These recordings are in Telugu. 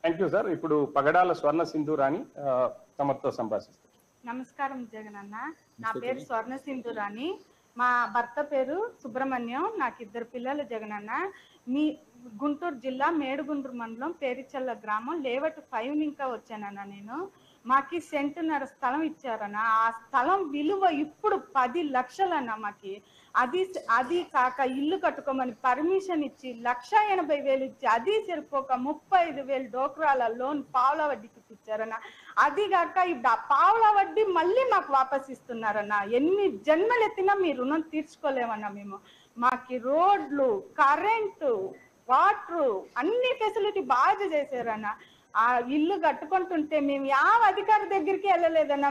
Thank you sir. ఇప్పుడు పగడాల స్వర్ణ సింధూరాణి తమతో సంభాషిస్తారు. నమస్కారం జగనన్న. నా పేరు స్వర్ణ సింధూరాణి. మా భర్త పేరు సుబ్రహ్మణ్యం. నాకు 2 పిల్లలు జగనన్న. మీ గుంటూరు జిల్లా మేడుగుండ్రు మండలం పేరిచల్ల గ్రామం లేవట్ 5 ఇంకా వచ్చానన్న. నేను మాకి సెంటున్నర స్థలం ఇచ్చారన్న. ఆ స్థలం విలువ ఇప్పుడు 10 లక్షలన్న. మాకి అది కాక ఇల్లు కట్టుకోమని పర్మిషన్ ఇచ్చి 1,80,000 ఇచ్చి అది సరిపోక 35,000 డోక్రాల లోన్ పావుల వడ్డీకి ఇచ్చారన్న. అది కాక ఇప్పుడు ఆ పావుల వడ్డీ మళ్ళీ మాకు వాపస్ ఇస్తున్నారన్న. ఎన్ని జన్మలు ఎత్తినా మీ రుణం తీర్చుకోలేమన్నా మేము. మాకి రోడ్లు, కరెంటు, వాటర్ అన్ని ఫెసిలిటీ బాగా చేశారన్న. ఆ ఇల్లు కట్టుకుంటుంటే మేము యావ అధికారి దగ్గరికి వెళ్ళలేదన్నా.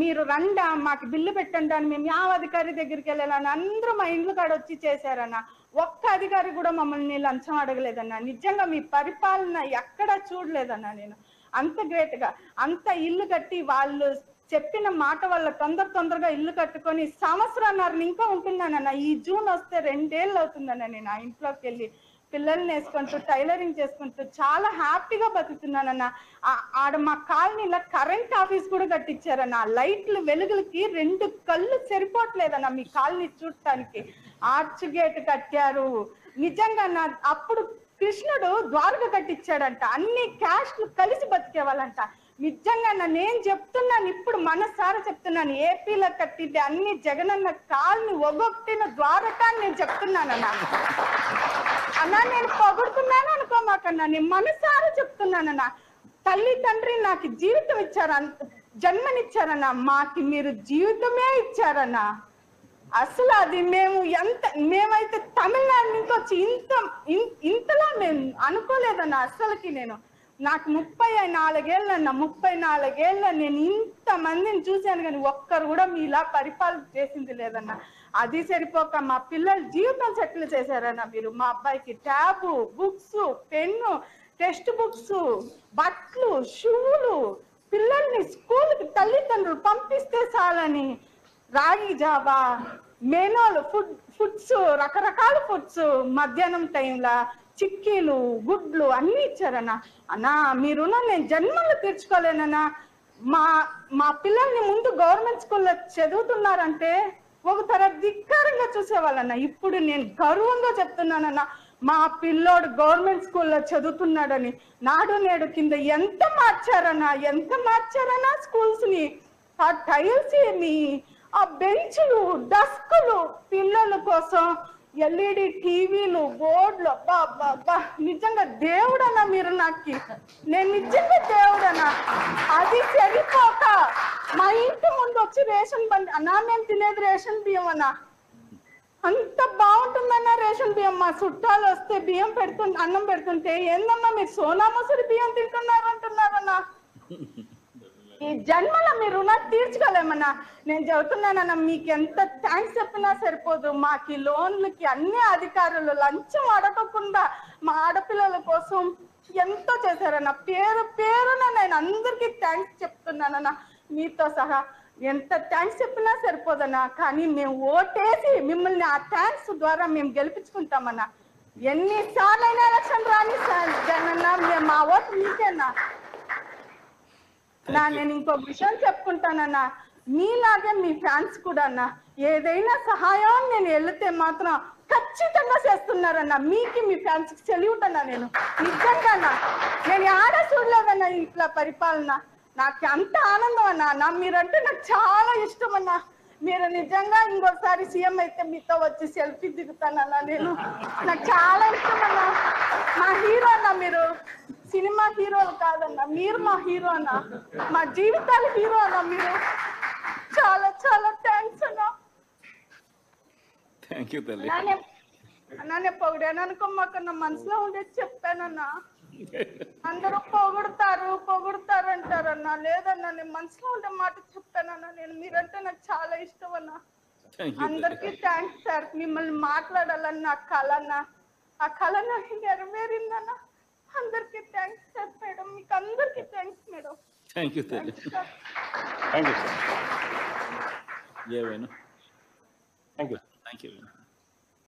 మీరు రండా మాకు బిల్లు పెట్టండి అని మేము యావ అధికారి దగ్గరికి వెళ్ళాలని అందరూ మా ఇండ్లు కాడ వచ్చి చేశారన్న. ఒక్క అధికారి కూడా మమ్మల్ని లంచం అడగలేదన్నా. నిజంగా మీ పరిపాలన ఎక్కడా చూడలేదన్నా. నేను అంత గ్రేట్ గా అంత ఇల్లు కట్టి వాళ్ళు చెప్పిన మాట వల్ల తొందరగా ఇల్లు కట్టుకొని సంవత్సరాన్నర ఇంకా ఉంటున్నానన్న. ఈ జూన్ వస్తే 2 ఏళ్ళు అవుతుందన్న. నేను ఆ ఇంట్లోకి వెళ్ళి పిల్లల్ని వేసుకుంటూ టైలరింగ్ చేసుకుంటూ చాలా హ్యాపీగా బతుకుతున్నానన్న. ఆడ మా కాలనీలో కరెంట్ ఆఫీస్ కూడా కట్టించారన్న. లైట్లు వెలుగులకి 2 కళ్ళు సరిపోవట్లేదన్న మీ కాలనీ చూడటానికి. ఆర్చ్ గేట్ కట్టారు. నిజంగా అప్పుడు కృష్ణుడు ద్వారక కట్టించాడంట. అన్ని క్యాస్ట్లు కలిసి బతికేవాళ్ళంట. నిజంగా నేను చెప్తున్నాను, ఇప్పుడు మనసారా చెప్తున్నాను, ఏపీలో కట్టింది అన్ని జగనన్న కాల్ని ఒగొట్టిన ద్వారక అని నేను చెప్తున్నానన్నా. అన్నా నేను పొగుడుతున్నాను అనుకోమాకన్నా, నేను మనసారా చెప్తున్నానన్నా. తల్లి తండ్రి నాకు జీవితం ఇచ్చారు, జన్మనిచ్చారన్నా. మాకి మీరు జీవితమే ఇచ్చారన్నా. అసలు అది మేమైతే తమిళనాడు నుంచి వచ్చి ఇంతలా మేము అనుకోలేదన్నా అసలుకి. నాకు 34 ఏళ్ళన్నా. 34 ఏళ్ళ నేను ఇంతమందిని చూశాను కానీ ఒక్కరు కూడా మీలా పరిపాలన చేసింది లేదన్నా. అది సరిపోక మా పిల్లల జీవితం సెటిల్ చేశారన్న మీరు. మా అబ్బాయికి tab, books, pen, text books, బట్టలు, షూలు, పిల్లల్ని స్కూల్కి తల్లిదండ్రులు పంపిస్తే చాలని రాగి జావా, మెనోలు, ఫుడ్స్, రకరకాల ఫుడ్స్, మధ్యాహ్నం టైంలో చిక్కీలు, గుడ్లు అన్ని ఇచ్చారన్నా. అన్నా మీరు నేను జన్మలు తీర్చుకోలేనన్నా. మా పిల్లల్ని ముందు గవర్నమెంట్ స్కూల్లో చదువుతున్నారంటే ఒక తర ధిక్కారంగా చూసేవాళ్ళన్నా. ఇప్పుడు నేను గర్వంగా చెప్తున్నానన్నా, మా పిల్లోడు గవర్నమెంట్ స్కూల్లో చదువుతున్నాడని. నాడు నేడు కింద ఎంత మార్చారన్నా స్కూల్స్ ని. ఆ టైల్స్ ఏమి, ఆ బెంచ్లు, డస్కులు, పిల్లల కోసం LED టీవీలు, బోర్డులు, అబ్బా నిజంగా దేవుడన్నా మీరు. నాకు నేను నిజంగా దేవుడన్నా. అది సరిపోక మా ఇంటి ముందు వచ్చి రేషన్ బండి అన్నా, మేము తినేది రేషన్ బియ్యం అన్నా. అంత బాగుంటుందన్నా రేషన్ బియ్యం. మా చుట్టాలు వస్తే బియ్యం అన్నం పెడుతుంటే ఏందమ్మా మీరు సోనా మసూరి బియ్యం తింటున్నారు అంటున్నారన్నా. ఈ జన్మలో మీరు రుణాలు తీర్చుకోలేమన్నా. నేను చెబుతున్నానన్నా, మీకు ఎంత థ్యాంక్స్ చెప్పినా సరిపోదు. మాకు లోన్లకి అన్ని అధికారులు లంచం అడగకుండా మా ఆడపిల్లల కోసం ఎంతో చేశారన్న. పేరున నేను అందరికీ థ్యాంక్స్ చెప్తున్నానన్నా. మీతో సహా ఎంత థ్యాంక్స్ చెప్పినా సరిపోదన్నా. కానీ మేము ఓటేసి మిమ్మల్ని ఆ థ్యాంక్స్ ద్వారా మేము గెలిపించుకుంటామన్నా. ఎన్నిసార్లు అయినా ఎలక్షన్ రాని జగనన్నా, మా ఓటు మీకేనా. నేను ఇంకో విషయం చెప్పుకుంటానన్నా, మీలాగే మీ ఫ్యాన్స్ కూడా అన్నా ఏదైనా సహాయం నేను వెళితే మాత్రం ఖచ్చితంగా చేస్తున్నారన్నా. మీకు మీ ఫ్యాన్స్ సెల్యూట్ అన్నా. నేను నిజంగా నేను ఆడ చూడలేదన్నా ఇట్లా పరిపాలన. నాకు అంత ఆనందం అన్నా. మీరంటే నాకు చాలా ఇష్టం అన్నా. మీరు నిజంగా ఇంకోసారి సీఎం అయితే మీతో వచ్చి సెల్ఫీ దిగుతానన్నా. నాకు చాలా ఇష్టం అన్నా. మా హీరో అన్నా మీరు. సినిమా హీరోలు కాదన్నా, మీరు మా హీరో అన్నా. మా జీవితాల హీరో అన్నా మీరు. చాలా చాలా థ్యాంక్స్ అన్నా. అన్నా పొగిడాను అనుకోమాకన్నా, మనసులో ఉండేది చెప్పానన్నా. అందరూ పొగుడుతారు అంటారన్నా. లేదన్నా, నేను మనసులో ఉండే మాట చెప్పానన్నా. మీరంటే నాకు చాలా ఇష్టం అన్నా. అందరికీ థ్యాంక్స్ సార్. మిమ్మల్ని మాట్లాడాలని నా కళ అన్నా. ఆ కళ నాకు నెరవేరిందన్నా. అందరికీ థ్యాంక్స్ సార్. మేడం మీకు అందరికీ thanks madam. Thank you sir. Thank you. Thank you.